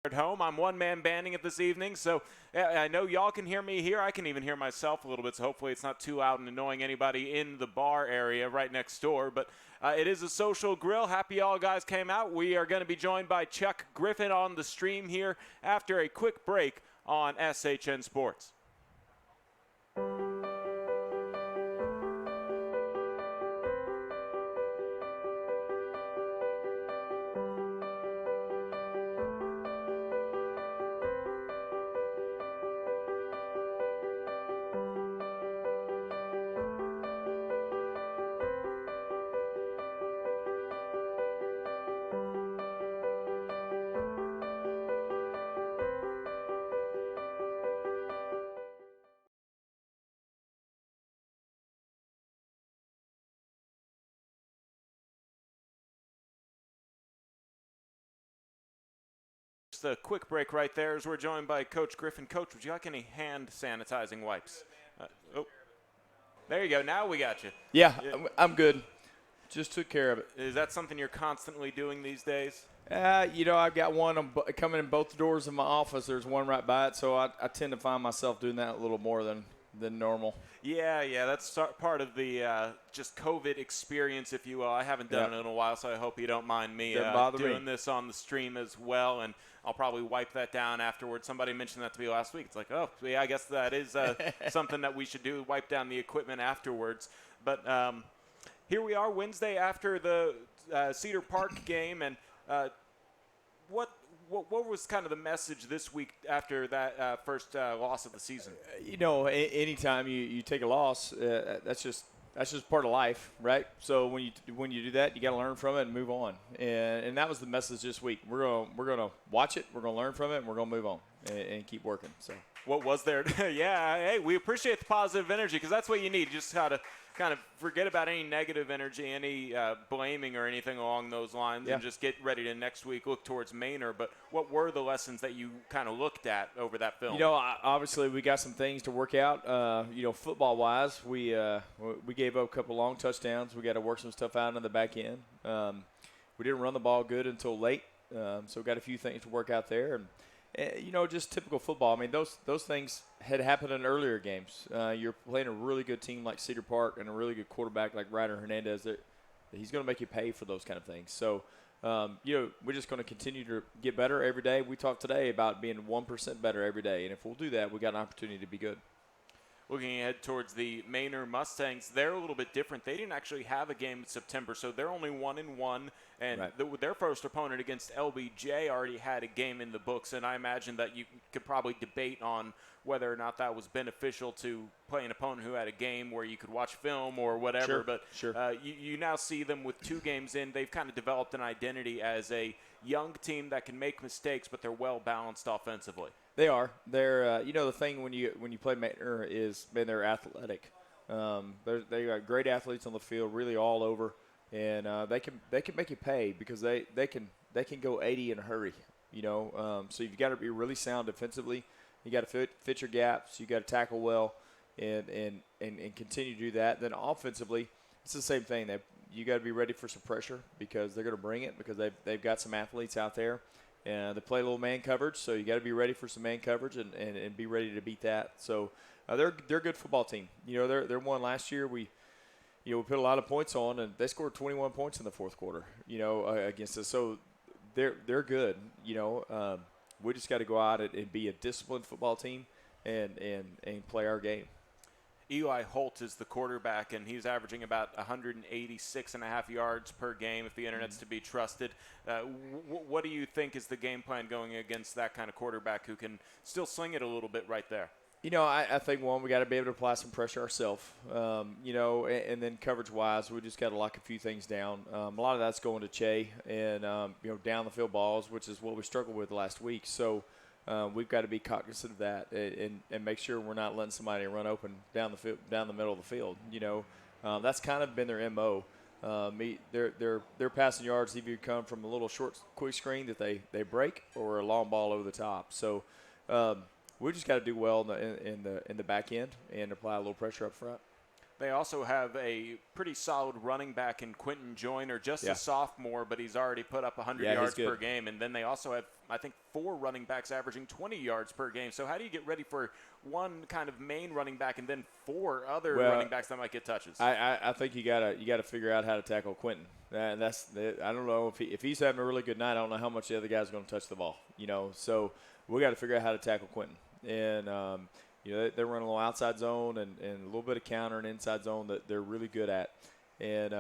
At home. I'm one-man banding it this evening, so I know y'all can hear me here. I can even hear myself a little bit, so hopefully it's not too loud and annoying anybody in the bar area right next door. But it is a social grill. Happy y'all guys came out. We are going to be joined by Chuck Griffin on the stream here after a quick break on SHN Sports. Just a quick break right there as we're joined by Coach Griffin. Coach, would you like any hand sanitizing wipes? There you go. Now we got you. Yeah, I'm good. Just took care of it. Is that something you're constantly doing these days? I've got one coming in both doors of my office. There's one right by it, so I tend to find myself doing that a little more than normal. Yeah, that's part of the just COVID experience, if you will. I haven't done it in a while, so I hope you don't mind me doing this on the stream as well, and I'll probably wipe that down afterwards. Somebody mentioned that to me last week. It's like, oh, yeah, I guess that is something that we should do, wipe down the equipment afterwards. But here we are Wednesday after the Cedar Park game, and what was kind of the message this week after that first loss of the season? Anytime you take a loss, that's just part of life, right? So when you do that, you got to learn from it and move on. And that was the message this week. We're gonna watch it, we're gonna learn from it, and we're gonna move on and keep working. So what was there? Yeah, hey, we appreciate the positive energy because that's what you need. You just gotta kind of forget about any negative energy, any blaming or anything along those lines, and just get ready to next week look towards Manor. But what were the lessons that you kind of looked at over that film? Obviously we got some things to work out. Football-wise, we gave up a couple long touchdowns. We got to work some stuff out in the back end. We didn't run the ball good until late, so we got a few things to work out there. And just typical football. I mean, those things had happened in earlier games. You're playing a really good team like Cedar Park and a really good quarterback like Ryder Hernandez. He's going to make you pay for those kind of things. So, we're just going to continue to get better every day. We talked today about being 1% better every day, and if we'll do that, we got an opportunity to be good. Looking ahead towards the Manor Mustangs, they're a little bit different. They didn't actually have a game in September, so they're only 1-1, and their first opponent against LBJ already had a game in the books, and I imagine that you could probably debate on whether or not that was beneficial to play an opponent who had a game where you could watch film or whatever. You now see them with 2 games in. They've kind of developed an identity as a young team that can make mistakes, but they're well-balanced offensively. They are. They're the thing when you play Manor is they're athletic. They got great athletes on the field, really all over, and they can make you pay because they can go 80 in a hurry. So you've got to be really sound defensively. You got to fit your gaps. You got to tackle well, and continue to do that. Then offensively, it's the same thing. You got to be ready for some pressure because they're going to bring it because they've got some athletes out there. And they play a little man coverage, so you got to be ready for some man coverage and be ready to beat that. So they're a good football team. They're one last year. We put a lot of points on, and they scored 21 points in the fourth quarter. Against us. So they're good. We just got to go out and be a disciplined football team and play our game. Eli Holt is the quarterback, and he's averaging about 186.5 yards per game if the internet's to be trusted. What do you think is the game plan going against that kind of quarterback who can still sling it a little bit right there? I think, one, we got to be able to apply some pressure ourselves, and then coverage-wise, we just got to lock a few things down. A lot of that's going to Che and, down the field balls, which is what we struggled with last week. So, we've got to be cognizant of that and make sure we're not letting somebody run open down the middle of the field. That's kind of been their MO. Their passing yards either come from a little short quick screen that they break or a long ball over the top. So we just got to do well in the back end and apply a little pressure up front. They also have a pretty solid running back in Quentin Joyner, just a sophomore, but he's already put up 100 yards per game. And then they also have, I think, 4 running backs averaging 20 yards per game. So how do you get ready for one kind of main running back and then 4 other running backs that might get touches? I think you gotta figure out how to tackle Quentin. And I don't know if he's having a really good night. I don't know how much the other guys are going to touch the ball. So we got to figure out how to tackle Quentin. And they run a little outside zone and a little bit of counter and inside zone that they're really good at. And,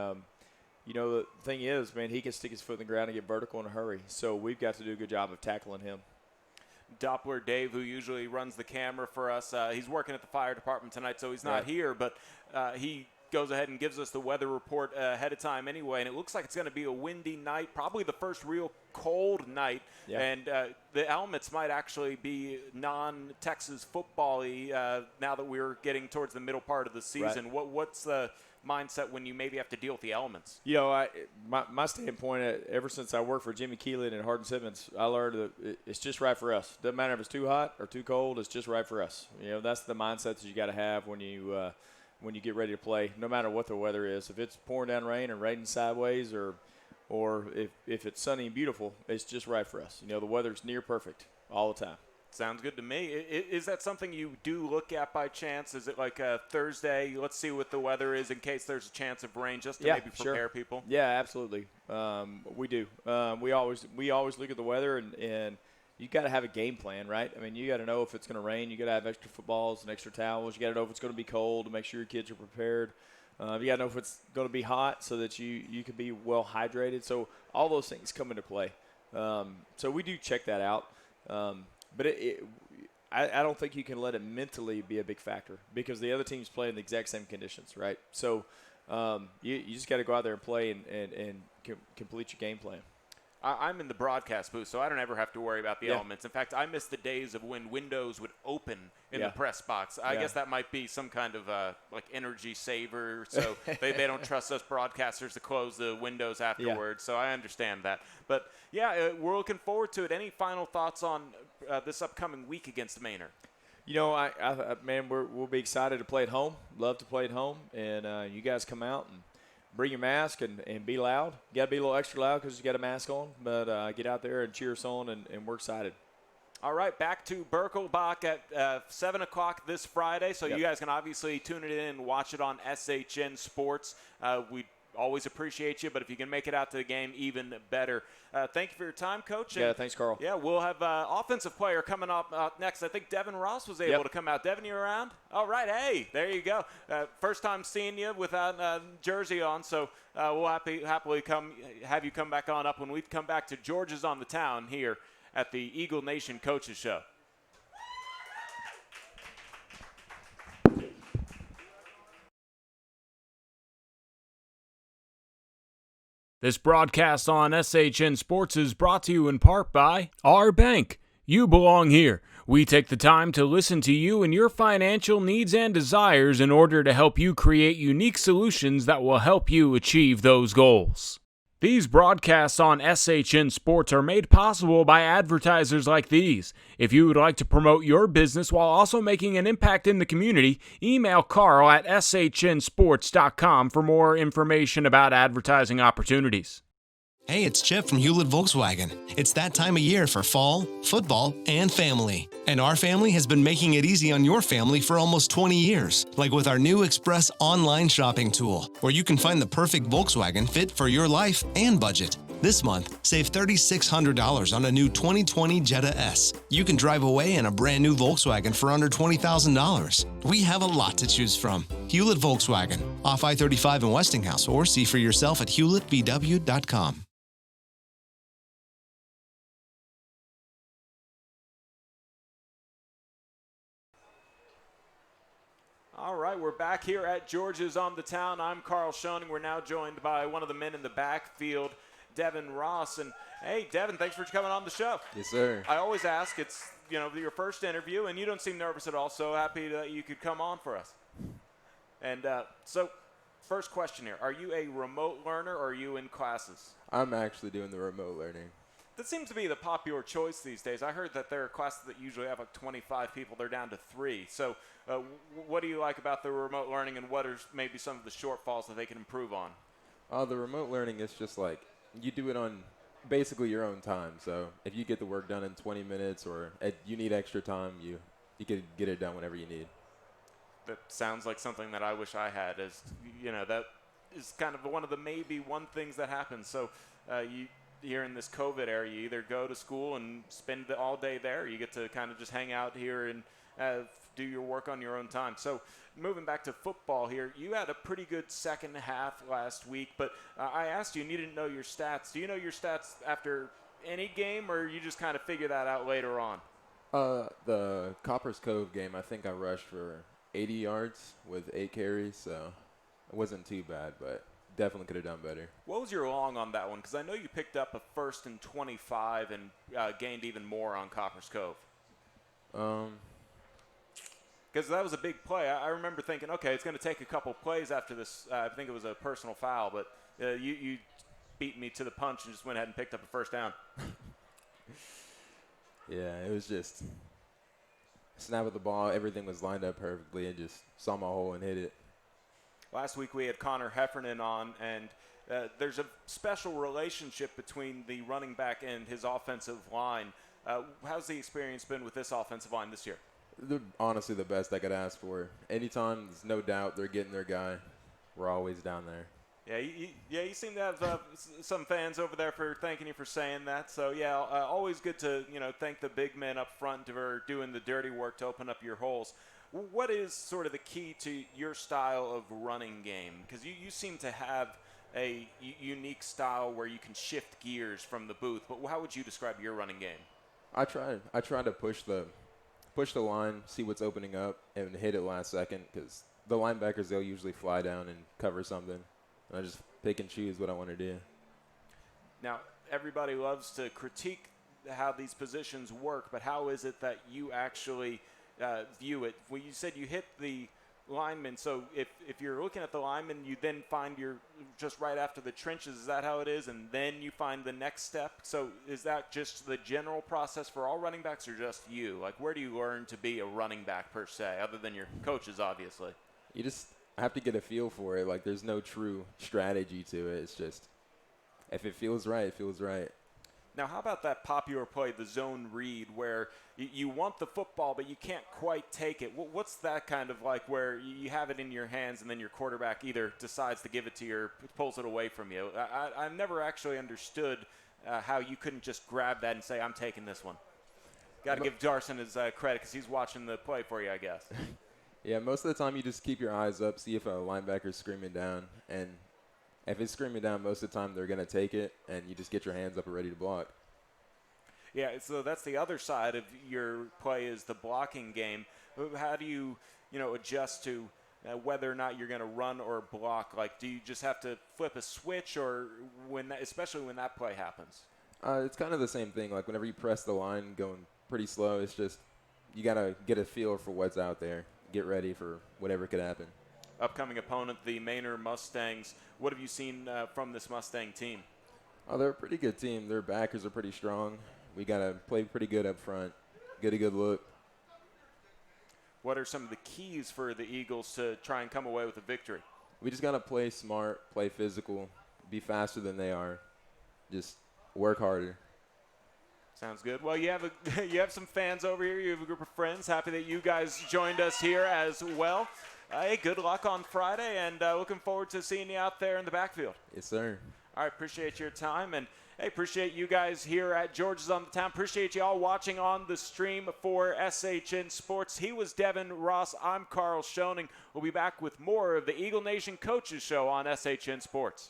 the thing is, man, he can stick his foot in the ground and get vertical in a hurry. So we've got to do a good job of tackling him. Doppler Dave, who usually runs the camera for us, he's working at the fire department tonight, so he's not here. But he goes ahead and gives us the weather report ahead of time anyway, and it looks like it's going to be a windy night, probably the first real cold night, and the elements might actually be non-Texas football-y now that we're getting towards the middle part of the season. What's the mindset when you maybe have to deal with the elements? My standpoint, ever since I worked for Jimmy Keelan and Hardin Simmons, I learned that it's just right for us. Doesn't matter if it's too hot or too cold, it's just right for us. That's the mindset that you got to have when you get ready to play, no matter what the weather is. If it's pouring down rain or raining sideways or if it's sunny and beautiful, it's just right for us. The weather's near perfect all the time. Sounds good to me. Is that something you do look at by chance? Is it like a Thursday, let's see what the weather is in case there's a chance of rain, just to maybe prepare people? Yeah, absolutely. We do. We always look at the weather and you got to have a game plan, right? I mean, you got to know if it's going to rain. You got to have extra footballs and extra towels. You got to know if it's going to be cold to make sure your kids are prepared. You got to know if it's going to be hot so that you can be well hydrated. So all those things come into play. So we do check that out. But I don't think you can let it mentally be a big factor because the other team's playing the exact same conditions, right? So you just got to go out there and play and complete your game plan. I'm in the broadcast booth, so I don't ever have to worry about the elements. In fact, I miss the days of when windows would open in the press box. I guess that might be some kind of like energy saver, so they don't trust us broadcasters to close the windows afterwards, so I understand that. But, we're looking forward to it. Any final thoughts on this upcoming week against Maynard? Man, we'll be excited to play at home. Love to play at home, and you guys come out and bring your mask and be loud. You got to be a little extra loud because you got a mask on, but get out there and cheer us on, and we're excited. All right, back to Birkelbach at 7 o'clock this Friday, so you guys can obviously tune it in and watch it on SHN Sports. We always appreciate you, but if you can make it out to the game, even better. Thank you for your time, Coach. Yeah, thanks, Carl. Yeah, we'll have offensive player coming up next. I think Devon Ross was able to come out. Devon, you around? All right, hey, there you go. First time seeing you without jersey on, so we'll happily have you come back on up when we come back to George's on the Town here at the Eagle Nation Coaches Show. This broadcast on SHN Sports is brought to you in part by our bank. You belong here. We take the time to listen to you and your financial needs and desires in order to help you create unique solutions that will help you achieve those goals. These broadcasts on SHN Sports are made possible by advertisers like these. If you would like to promote your business while also making an impact in the community, email Carl at shnsports.com for more information about advertising opportunities. Hey, it's Chip from Hewlett Volkswagen. It's that time of year for fall, football, and family. And our family has been making it easy on your family for almost 20 years, like with our new Express online shopping tool, where you can find the perfect Volkswagen fit for your life and budget. This month, save $3,600 on a new 2020 Jetta S. You can drive away in a brand new Volkswagen for under $20,000. We have a lot to choose from. Hewlett Volkswagen, off I-35 in Westinghouse, or see for yourself at hewlettvw.com. All right, we're back here at George's on the Town. I'm Carl Schoening. We're now joined by one of the men in the backfield, Devon Ross. And, hey, Devon, thanks for coming on the show. Yes, sir. I always ask, it's, your first interview, and you don't seem nervous at all, so happy that you could come on for us. And so, first question here. Are you a remote learner, or are you in classes? I'm actually doing the remote learning. That seems to be the popular choice these days. I heard that there are classes that usually have like 25 people. They're down to 3. So what do you like about the remote learning, and what are maybe some of the shortfalls that they can improve on? The remote learning is just like you do it on basically your own time. So if you get the work done in 20 minutes or you need extra time, you can get it done whenever you need. That sounds like something that I wish I had. As you know, that is kind of one of the maybe one things that happens. So here in this COVID era, you either go to school and spend all day there, or you get to kind of just hang out here and do your work on your own time. So moving back to football here, you had a pretty good second half last week, but I asked you, and you didn't know your stats. Do you know your stats after any game, or you just kind of figure that out later on? The Copper's Cove game, I think I rushed for 80 yards with 8 carries, so it wasn't too bad, but definitely could have done better. What was your long on that one? Because I know you picked up a 1st and 25 and gained even more on Copper's Cove. Because that was a big play. I remember thinking, okay, it's going to take a couple plays after this. I think it was a personal foul, but you beat me to the punch and just went ahead and picked up a first down. Yeah, it was just snap of the ball. Everything was lined up perfectly, and just saw my hole and hit it. Last week we had Connor Heffernan on, and there's a special relationship between the running back and his offensive line. How's the experience been with this offensive line this year? They're honestly the best I could ask for. Anytime, there's no doubt they're getting their guy. We're always down there. Yeah, you seem to have some fans over there for thanking you for saying that. So, yeah, always good to, thank the big men up front for doing the dirty work to open up your holes. What is sort of the key to your style of running game? Because you seem to have a unique style where you can shift gears from the booth. But how would you describe your running game? I try to push the line, see what's opening up, and hit it last second, because the linebackers, they'll usually fly down and cover something. And I just pick and choose what I want to do. Now, everybody loves to critique how these positions work, but how is it that you actually view it? Well, you said you hit the lineman, so if you're looking at the lineman, you then find you're just right after the trenches. Is that how it is? And then you find the next step? So is that just the general process for all running backs, or just you? Like, where do you learn to be a running back per se, other than your coaches, obviously? You just have to get a feel for it. Like, there's no true strategy to it. It's just, if it feels right, it feels right. Now, how about that popular play, the zone read, where you want the football, but you can't quite take it? What's that kind of like, where you have it in your hands and then your quarterback either decides to give it to you or pulls it away from you? I've never actually understood how you couldn't just grab that and say, I'm taking this one. Got to give Darson his credit, because he's watching the play for you, I guess. Yeah, most of the time you just keep your eyes up, see if a linebacker's screaming down, and if it's screaming down, most of the time they're going to take it, and you just get your hands up and ready to block. Yeah, so that's the other side of your play, is the blocking game. How do you, adjust to whether or not you're going to run or block? Like, do you just have to flip a switch, or especially when that play happens? It's kind of the same thing. Like, whenever you press the line going pretty slow, it's just you got to get a feel for what's out there. Get ready for whatever could happen. Upcoming opponent, the Manor Mustangs. What have you seen from this Mustang team? Oh, they're a pretty good team. Their backers are pretty strong. We got to play pretty good up front, get a good look. What are some of the keys for the Eagles to try and come away with a victory? We just got to play smart, play physical, be faster than they are, just work harder. Sounds good. Well, you have some fans over here. You have a group of friends. Happy that you guys joined us here as well. Hey, good luck on Friday, and looking forward to seeing you out there in the backfield. Yes, sir. All right, appreciate your time, and hey, appreciate you guys here at George's on the Town. Appreciate you all watching on the stream for SHN Sports. He was Devon Ross. I'm Carl Schoening. We'll be back with more of the Eagle Nation Coaches Show on SHN Sports.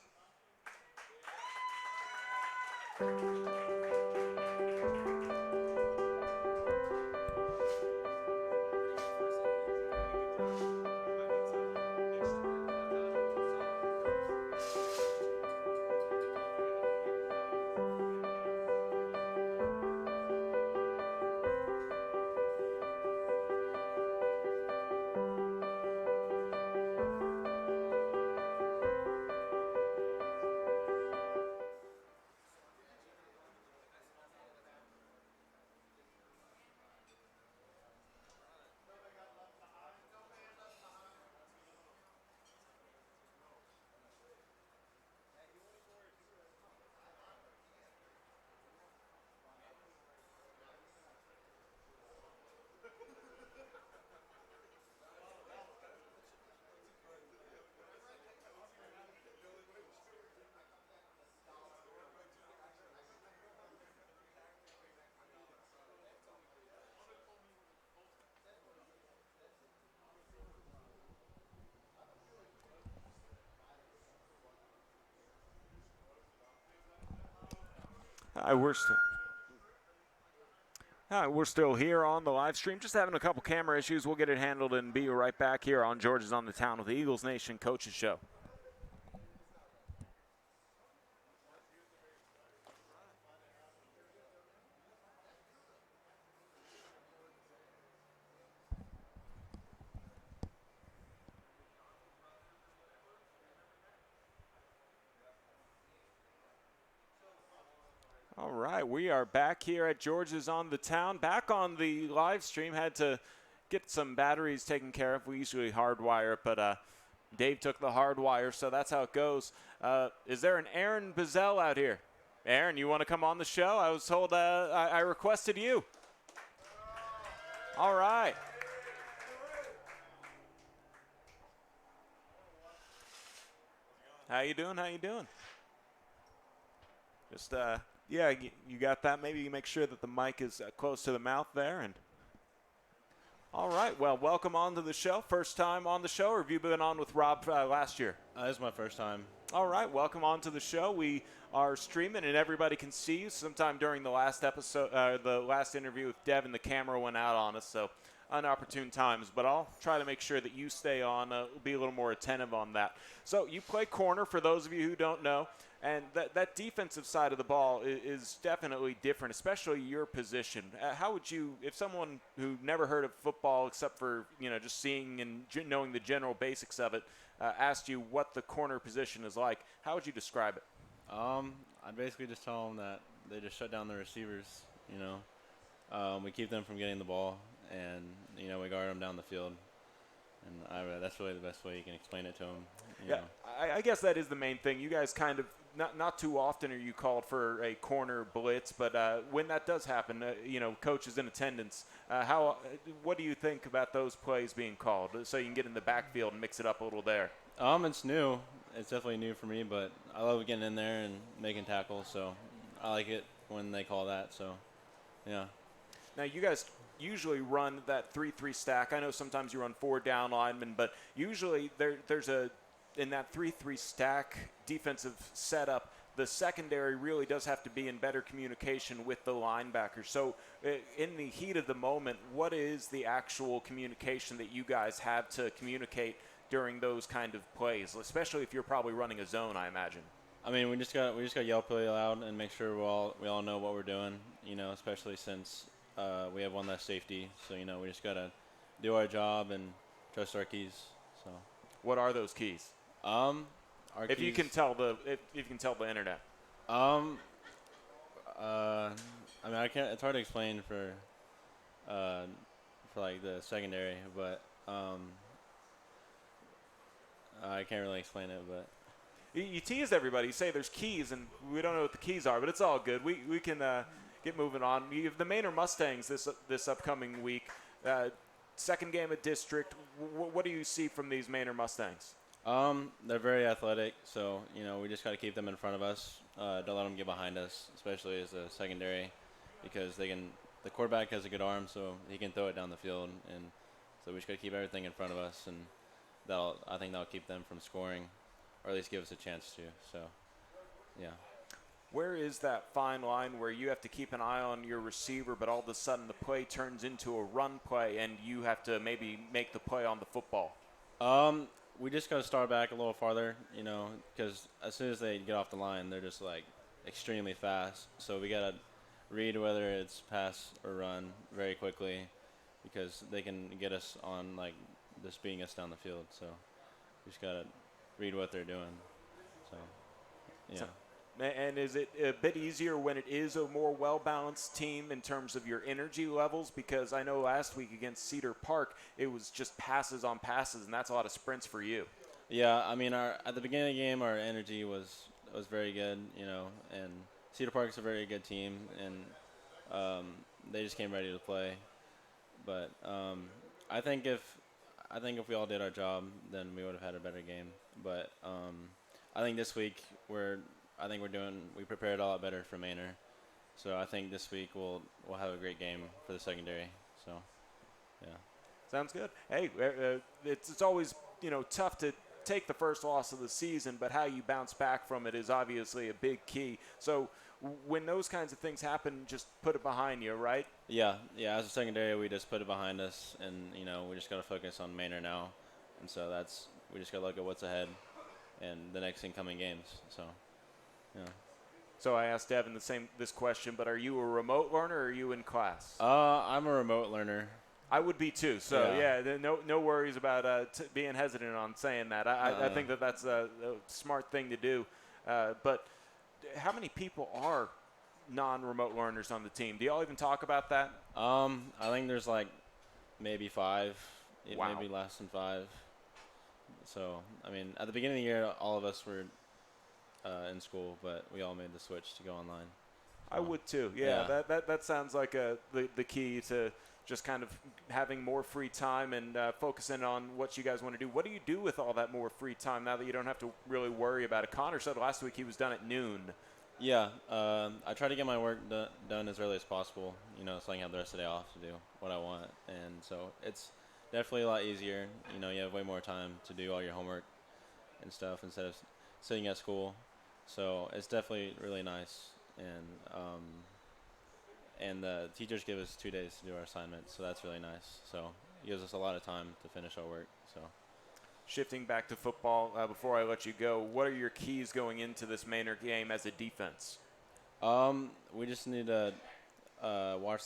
We're still here on the live stream, just having a couple camera issues. We'll get it handled and be right back here on Georgia's on the Town with the Eagles Nation Coaches Show. All right, we are back here at Georgia's on the Town. Back on the live stream, had to get some batteries taken care of. We usually hardwire it, but Dave took the hardwire, so that's how it goes. Is there an Aaron Bizzell out here? Aaron, you want to come on the show? I was told I requested you. All right. How you doing? How you doing? Just yeah, you got that. Maybe you make sure that the mic is close to the mouth there. And all right, well, welcome on to the show. First time on the show, or have you been on with Rob last year? This is my first time. All right, welcome on to the show. We are streaming, and everybody can see you. Sometime during the last episode, the last interview with Devon, the camera went out on us, so unopportune times. But I'll try to make sure that you stay on, be a little more attentive on that. So you play corner, for those of you who don't know. And that defensive side of the ball is definitely different, especially your position. How would you, if someone who never heard of football except for, just seeing and knowing the general basics of it, asked you what the corner position is like, how would you describe it? I'd basically just tell them that they just shut down the receivers, we keep them from getting the ball, and, we guard them down the field. And that's really the best way you can explain it to them. Yeah, I guess that is the main thing. You guys kind of, not too often are you called for a corner blitz, but when that does happen, coach is in attendance. What do you think about those plays being called, so you can get in the backfield and mix it up a little there? It's new. It's definitely new for me, but I love getting in there and making tackles, so I like it when they call that. So, yeah. Now, you guys usually run that 3-3 stack. I know sometimes you run 4 down linemen, but usually there's in that 3-3 stack defensive setup, the secondary really does have to be in better communication with the linebackers. So in the heat of the moment, what is the actual communication that you guys have to communicate during those kind of plays, especially if you're probably running a zone, I imagine? I mean, we just got to yell pretty loud and make sure we all know what we're doing, especially since we have one less safety. So, we just got to do our job and trust our keys. So, what are those keys? If you can tell the internet. I mean, I can't. It's hard to explain for like the secondary, but I can't really explain it. But you tease everybody. You say there's keys, and we don't know what the keys are, but it's all good. We can get moving on. You have the Manor Mustangs this upcoming week. Second game at district. What do you see from these Manor Mustangs? They're very athletic, so we just got to keep them in front of us. Don't let them get behind us, especially as a secondary, because the quarterback has a good arm, so he can throw it down the field, and so we just got to keep everything in front of us, and I think that'll keep them from scoring, or at least give us a chance to. So, yeah. Where is that fine line where you have to keep an eye on your receiver, but all of a sudden the play turns into a run play, and you have to maybe make the play on the football? We just got to start back a little farther, because as soon as they get off the line, they're just, extremely fast. So we got to read whether it's pass or run very quickly, because they can get us on, just beating us down the field. So we just got to read what they're doing. So, yeah. And is it a bit easier when it is a more well-balanced team in terms of your energy levels? Because I know last week against Cedar Park, it was just passes on passes, and that's a lot of sprints for you. Yeah, I mean, at the beginning of the game, our energy was very good, and Cedar Park's a very good team, and they just came ready to play. But I think if we all did our job, then we would have had a better game. But I think this week we prepared a lot better for Manor. So I think this week we'll have a great game for the secondary. So, yeah. Sounds good. Hey, it's always tough to take the first loss of the season, but how you bounce back from it is obviously a big key. So when those kinds of things happen, just put it behind you, right? Yeah. As a secondary, we just put it behind us, and we just got to focus on Manor now, and so we just got to look at what's ahead and the next incoming games. So, yeah. So I asked Devon this question, but are you a remote learner or are you in class? I'm a remote learner. I would be too. So no worries about being hesitant on saying that. I think that's a smart thing to do. But how many people are non-remote learners on the team? Do y'all even talk about that? I think there's like maybe 5, Wow. maybe less than 5. So I mean, at the beginning of the year, all of us were in school, but we all made the switch to go online. I would too. Yeah. That sounds like the key to just kind of having more free time and focusing on what you guys want to do. What do you do with all that more free time now that you don't have to really worry about it? Connor said last week he was done at noon. Yeah, I try to get my work done as early as possible, so I can have the rest of the day off to do what I want. And so it's definitely a lot easier. You have way more time to do all your homework and stuff instead of sitting at school. So it's definitely really nice. And the teachers give us 2 days to do our assignments, so that's really nice. So it gives us a lot of time to finish our work. So, shifting back to football, before I let you go, what are your keys going into this Manor game as a defense? We just need to watch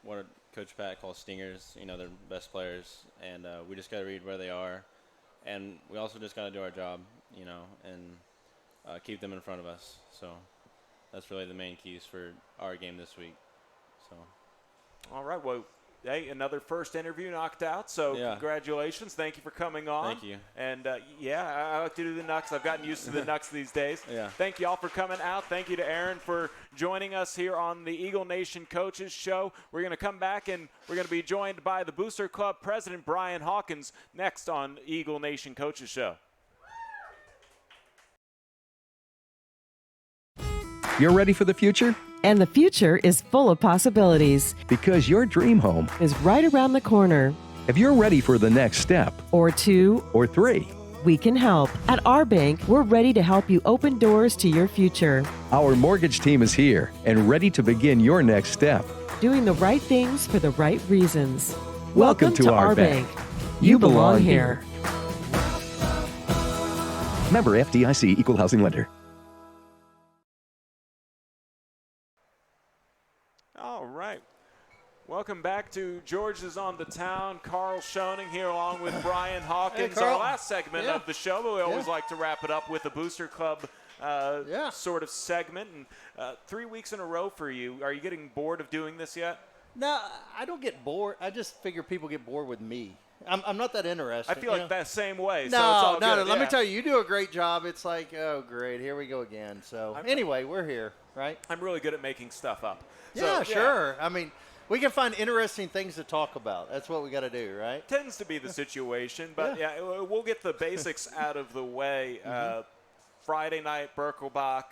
what Coach Pat calls stingers, their best players, and we just got to read where they are. And we also just got to do our job, and keep them in front of us. So that's really the main keys for our game this week. So, all right. Well, hey, another first interview knocked out. So congratulations. Thank you for coming on. Thank you. And I like to do the Nucks. I've gotten used to the Nucks these days. Yeah. Thank you all for coming out. Thank you to Aaron for joining us here on the Eagle Nation Coaches Show. We're going to come back and we're going to be joined by the Booster Club President Brian Hawkins next on Eagle Nation Coaches Show. You're ready for the future? And the future is full of possibilities. Because your dream home is right around the corner. If you're ready for the next step, or 2, or 3, we can help. At our bank, we're ready to help you open doors to your future. Our mortgage team is here and ready to begin your next step. Doing the right things for the right reasons. Welcome to our bank. You belong here. Member FDIC Equal Housing Lender. All right. Welcome back to George's on the Town. Carl Schoening here along with Brian Hawkins. Hey, our last segment of the show, but we always like to wrap it up with a Booster Club sort of segment. And 3 weeks in a row for you. Are you getting bored of doing this yet? No, I don't get bored. I just figure people get bored with me. I'm not that interesting. I feel like that same way. No, so it's all good. Let me tell you, you do a great job. It's like, oh, great, here we go again. So anyway, we're here, right? I'm really good at making stuff up. Yeah, sure. I mean, we can find interesting things to talk about. That's what we got to do, right? Tends to be the situation, but we'll get the basics out of the way. Friday night, Birkelbach.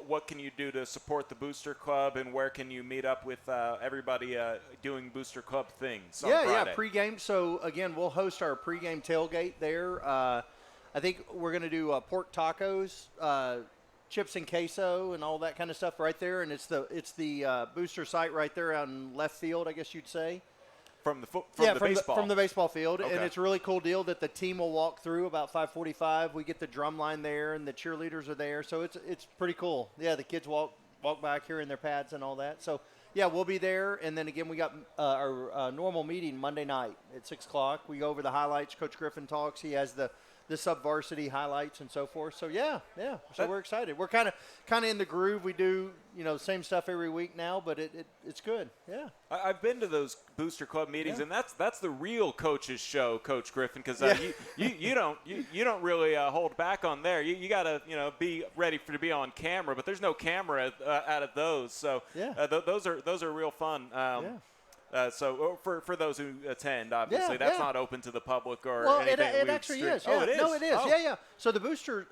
What can you do to support the Booster Club, and where can you meet up with everybody doing Booster Club things on Friday? Pregame. So again, we'll host our pregame tailgate there. I think we're going to do pork tacos, chips and queso, and all that kind of stuff right there. And it's the Booster site right there out in left field, I guess you'd say. From the baseball field. Okay. And it's a really cool deal that the team will walk through about 5:45. We get the drum line there, and the cheerleaders are there, so it's pretty cool. Yeah, the kids walk back here in their pads and all that. So yeah, we'll be there. And then again, we got our normal meeting Monday night at 6 o'clock. We go over the highlights. Coach Griffin talks. He has the sub-varsity highlights and so forth. So yeah. So we're excited. We're kind of in the groove. We do the same stuff every week now, but it's good. Yeah. I've been to those Booster Club meetings, and that's the real coach's show, Coach Griffin, because you don't really hold back on there. You got to be ready to be on camera, but there's no camera out of those. So those are real fun. So for those who attend, obviously, that's not open to the public or anything. It actually is. Yeah. Oh, it is? No, it is. Oh. Yeah. So the Booster,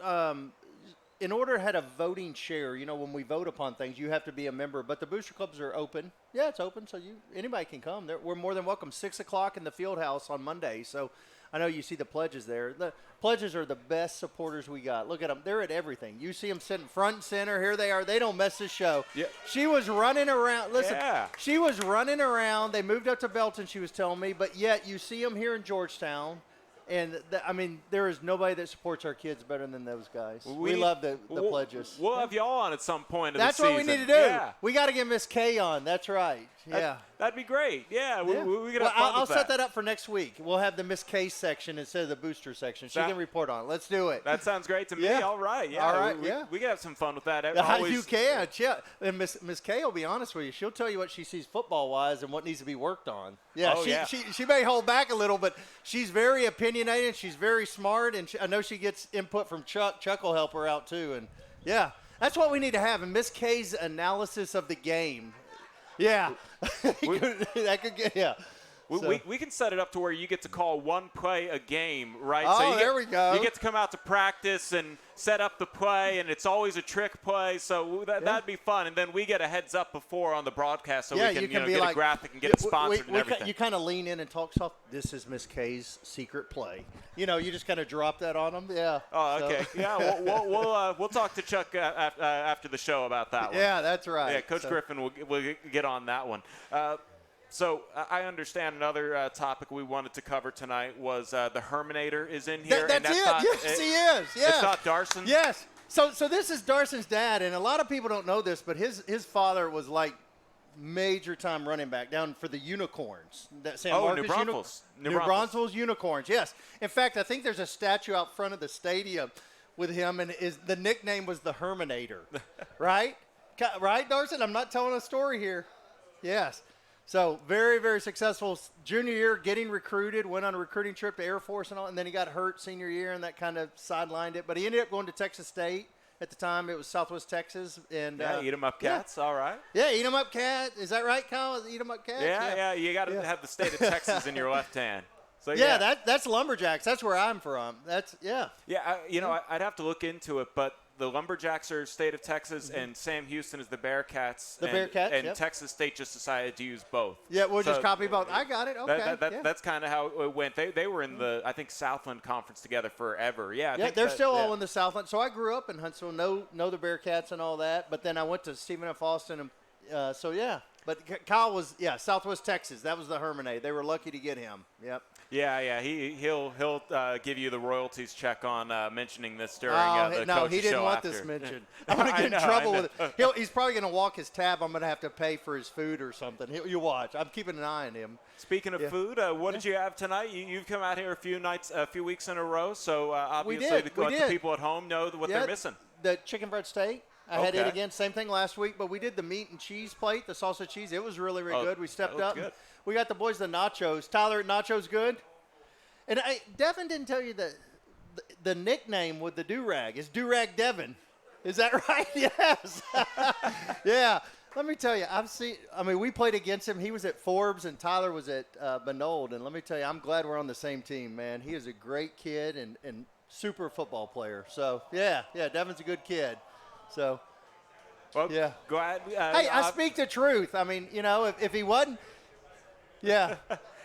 in order to have a voting share, when we vote upon things, you have to be a member. But the Booster Clubs are open. Yeah, it's open, so anybody can come. We're more than welcome. 6 o'clock in the field house on Monday. So I know you see the pledges there. The pledges are the best supporters we got. Look at them. They're at everything. You see them sitting front and center. Here they are. They don't miss the show. Yeah. She was running around. Listen, she was running around. They moved up to Belton, she was telling me, but yet you see them here in Georgetown. And, I mean, there is nobody that supports our kids better than those guys. We love the pledges. We'll have y'all on at some point of That's the season. what we need to do. Yeah. We got to get Miss K on. That's right. Yeah. That'd be great. Yeah, we could have fun I'll with set that up for next week. We'll have the Miss K section instead of the booster section. She can report on it. Let's do it. That sounds great to me. Yeah. All right. Yeah. All right. We can have some fun with that. You can. Yeah. And Miss K will be honest with you. She'll tell you what she sees football-wise and what needs to be worked on. Yeah. She may hold back a little, but she's very opinionated. She's very smart, and I know she gets input from Chuck. Chuck will help her out too. And, yeah, that's what we need to have. And Miss K's analysis of the game. Yeah. We can set it up to where you get to call one play a game, right? Oh, there we go. You get to come out to practice and set up the play, and it's always a trick play, so that'd be fun. And then we get a heads up before on the broadcast so we can get a graphic and get it sponsored and everything. You kind of lean in and talk soft. This is Miss K's secret play. You just kind of drop that on them. Yeah. Oh, okay. Yeah, we'll talk to Chuck after the show about that one. Yeah, that's right. Yeah, Coach Griffin will get on that one. So I understand another topic we wanted to cover tonight was the Herminator is in here. That's it. Yes, he is. Yes. It's not Darson? Yes. So this is Darson's dad, and a lot of people don't know this, but his father was like major-time running back down for the Unicorns. New Braunfels. New Braunfels Unicorns, yes. In fact, I think there's a statue out front of the stadium with him, and the nickname was the Herminator. Right? Right, Darson? I'm not telling a story here. Yes. So very, very successful junior year, getting recruited, went on a recruiting trip to Air Force and all, and then he got hurt senior year, and that kind of sidelined it. But he ended up going to Texas State. At the time, it was Southwest Texas. And Eat 'em up Cats, all right. Yeah, Eat 'em up Cat. Is that right, Kyle? Eat 'em up Cats? Yeah. You got to have the state of Texas in your left hand. So, that's Lumberjacks. That's where I'm from. Yeah, I'd have to look into it, but the Lumberjacks are state of Texas, and Sam Houston is the Bearcats. And Texas State just decided to use both. Yeah, we'll just copy both. I got it. Okay. That's kind of how it went. They were in the, I think, Southland Conference together forever. Yeah, they're still all in the Southland. So I grew up in Huntsville, know the Bearcats and all that. But then I went to Stephen F. Austin, and But Kyle was, Southwest Texas. That was the Herminator. They were lucky to get him. Yep. Yeah. He'll give you the royalties check on mentioning this during the coach's show. No, he didn't want this mentioned. I'm going to get in trouble with it. He's probably going to walk his tab. I'm going to have to pay for his food or something. You watch. I'm keeping an eye on him. Speaking of food, what did you have tonight? You've come out here a few weeks in a row, so obviously the people at home know what they're missing. The chicken bread steak. I had it again, same thing last week, but we did the meat and cheese plate, the salsa cheese. It was really, really good. We stepped up. Good. We got the boys the nachos. Tyler, nachos good? And Devon didn't tell you the nickname with the do-rag. It's Do-Rag Devon. Is that right? Yes. Yeah. Let me tell you, we played against him. He was at Forbes, and Tyler was at Benold. And let me tell you, I'm glad we're on the same team, man. He is a great kid and super football player. So, yeah, Devon's a good kid. So, go ahead. Hey, I speak the truth. I mean, if he wasn't, if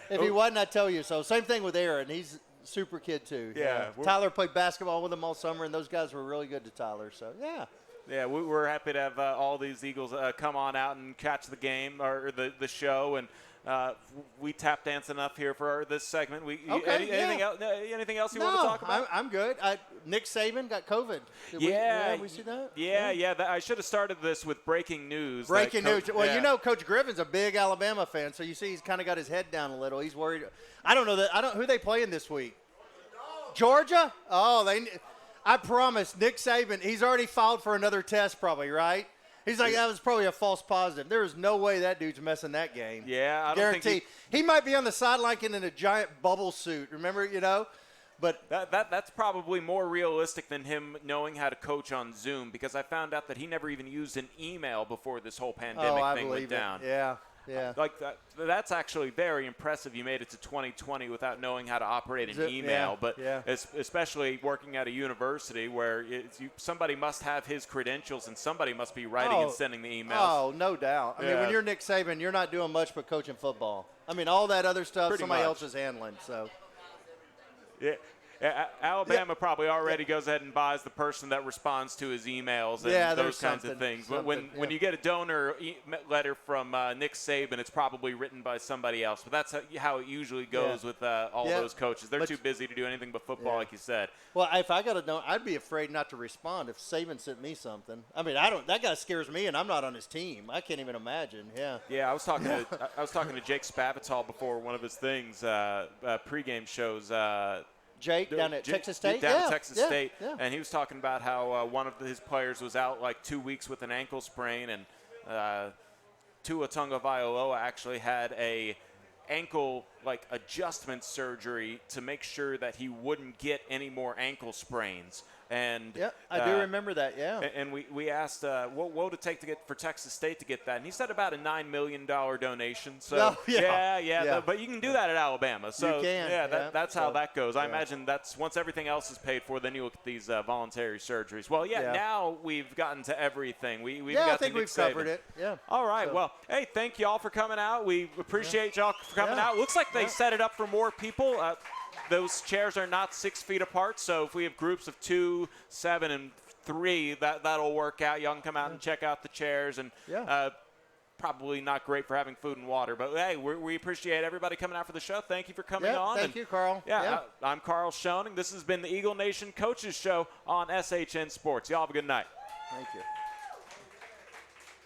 he wasn't, I'd tell you so. Same thing with Aaron. He's a super kid, too. Yeah. Tyler played basketball with him all summer, and those guys were really good to Tyler. So, yeah. Yeah, we're happy to have all these Eagles come on out and catch the game or the show. And we tap dance enough here for this segment. Anything else you want to talk about? I'm good. Nick Saban got COVID. Did we see that? Yeah. I should have started this with breaking news. Breaking news. Well, Coach Griffin's a big Alabama fan, so you see he's kind of got his head down a little. He's worried. I don't know who they playing this week. Georgia? Oh, I promise, Nick Saban, he's already filed for another test probably, right? He's like, that was probably a false positive. There is no way that dude's messing that game. Yeah, I don't guarantee. He might be on the sideline in a giant bubble suit. Remember, But that's probably more realistic than him knowing how to coach on Zoom, because I found out that he never even used an email before this whole pandemic thing went down. Yeah. That's actually very impressive. You made it to 2020 without knowing how to operate an email, especially working at a university where somebody must have his credentials and somebody must be writing and sending the emails. Oh, no doubt. I mean, when you're Nick Saban, you're not doing much but coaching football. I mean, all that other stuff somebody else is handling. So, Yeah. Alabama probably already goes ahead and buys the person that responds to his emails and those kinds of things. But when you get a donor letter from Nick Saban, it's probably written by somebody else. But that's how it usually goes with all those coaches. They're too busy to do anything but football, like you said. Well, if I got a donor, I'd be afraid not to respond if Saban sent me something. I mean, that guy scares me, and I'm not on his team. I can't even imagine. Yeah. Yeah, I was talking to Jake Spavital before one of his things, pregame shows. Jake down at Texas State? Down at Texas State. Yeah. And he was talking about how one of his players was out like 2 weeks with an ankle sprain, and Tua Tagovailoa actually had a ankle adjustment surgery to make sure that he wouldn't get any more ankle sprains. And I do remember that. Yeah. And we asked what would it take for Texas State to get that, and he said about a $9 million donation. So but you can do that at Alabama. So you can. That's how that goes. I imagine that's once everything else is paid for, then you look at these voluntary surgeries. Well, now we've gotten to everything. I think we've covered it. Yeah. All right. Well, hey, thank y'all for coming out. We appreciate y'all for coming out. Looks like they set it up for more people. Those chairs are not 6 feet apart, so if we have groups of 2, 7, and 3, that'll work out. Y'all can come out and check out the chairs, and probably not great for having food and water. But, hey, we appreciate everybody coming out for the show. Thank you for coming on. Thank you, Carl. I'm Carl Schoening. This has been the Eagle Nation Coaches Show on SHN Sports. Y'all have a good night. Thank you.